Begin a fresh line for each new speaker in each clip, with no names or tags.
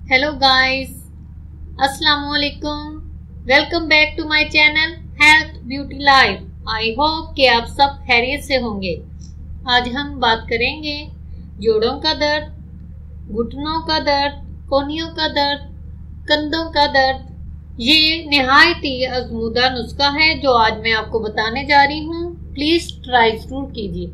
Hello guys, अस्सलाम वालेकुम। Welcome back to my channel health beauty life. I hope कि आप सब खैरियत से होंगे। आज हम बात करेंगे जोड़ों का दर्द, घुटनों का दर्द, कोहनियों का दर्द, कंधों का दर्द। ये निहायत ही आजमूदा नुस्खा है जो आज मैं आपको बताने जा रही हूँ। प्लीज ट्राई जरूर कीजिए।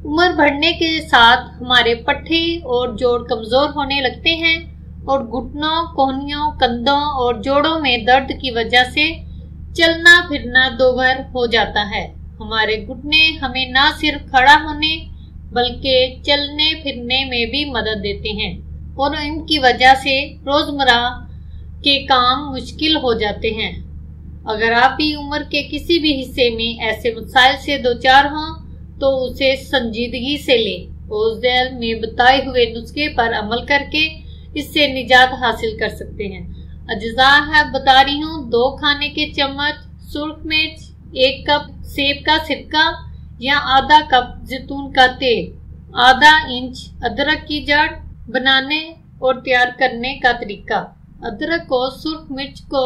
उम्र बढ़ने के साथ हमारे पट्टे और जोड़ कमजोर होने लगते हैं और घुटनों, कोहनियों, कंधों और जोड़ों में दर्द की वजह से चलना फिरना दोभर हो जाता है। हमारे घुटने हमें न सिर्फ खड़ा होने बल्कि चलने फिरने में भी मदद देते हैं और इनकी वजह से रोजमर्रा के काम मुश्किल हो जाते हैं। अगर आप भी उम्र के किसी भी हिस्से में ऐसे मसाइल से दो चार हों तो उसे संजीदगी से लें और में बताए हुए नुस्खे पर अमल करके इससे निजात हासिल कर सकते हैं। अज्जा है बता रही हूँ, 2 खाने के चम्मच सुर्ख मिर्च, 1 कप सेब का सिरका या आधा कप जैतून का तेल, आधा इंच अदरक की जड़। बनाने और तैयार करने का तरीका। अदरक को, सुर्ख मिर्च को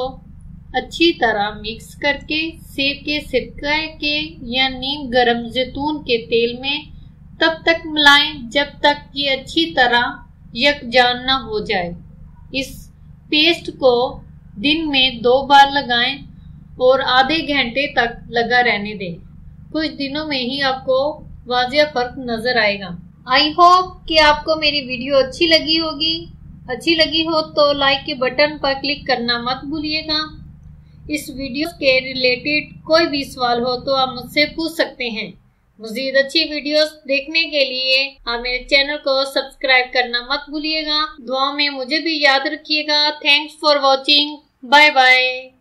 अच्छी तरह मिक्स करके सेब के सिरके के या नीम गरम जैतून के तेल में तब तक मिलाएं जब तक ये अच्छी तरह यकजान न हो जाए। इस पेस्ट को दिन में 2 बार लगाएं और आधे घंटे तक लगा रहने दें। कुछ दिनों में ही आपको वाजिया फर्क नजर आएगा। आई होप कि आपको मेरी वीडियो अच्छी लगी होगी। अच्छी लगी हो तो लाइक के बटन पर क्लिक करना मत भूलिएगा। इस वीडियो के रिलेटेड कोई भी सवाल हो तो आप मुझसे पूछ सकते हैं। मज़ीद अच्छी वीडियोस देखने के लिए आप मेरे चैनल को सब्सक्राइब करना मत भूलिएगा। दुआ में मुझे भी याद रखिएगा। Thanks for watching. Bye bye.